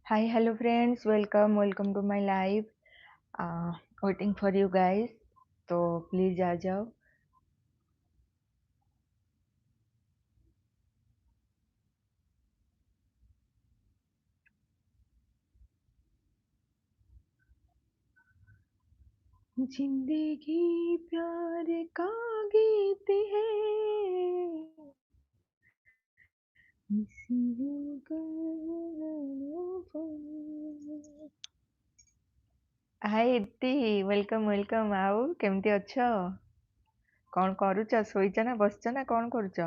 Hi, hello friends, welcome to my live. Waiting for you guys. तो please आ जाओ. जिंदगी प्यार का गीत है. हाय इति, वेलकम आओ. केमती अच्छो? कौन करूच? शोइच ना बसच ना कौन करूच?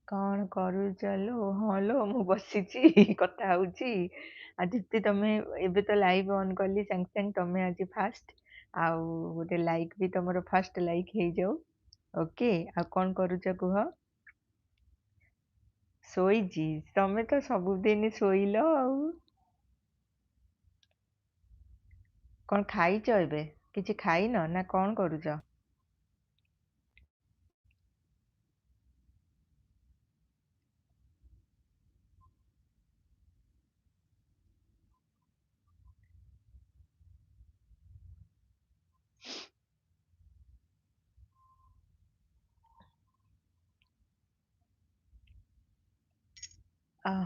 कौन करूच लो? हाँ लो मु बसिची कथा होची. आदित्य तमे एबे तो लाइव ऑन करली संग संग तमे आज फास्ट आउ गोटे लाइक भी तमरो फास्ट लाइक हे जाऊ. ओके आ कौन करूच कुह? शोइची तमे तो सबुदिन शोइलो आउ. कौन खाइच एबे? किछि खाइनो ना कौन करूच?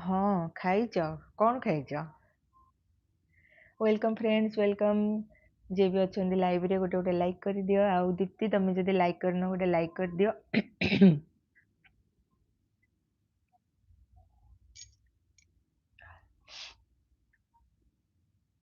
हाँ खाइच. कौन खाइच? Welcome friends welcome. जे भी अच्छे लाइव रे गोटे गोटे लाइक कर दियो. आउ दीप्ति तमे जदि लाइक करनो गोटे लाइक कर दियो.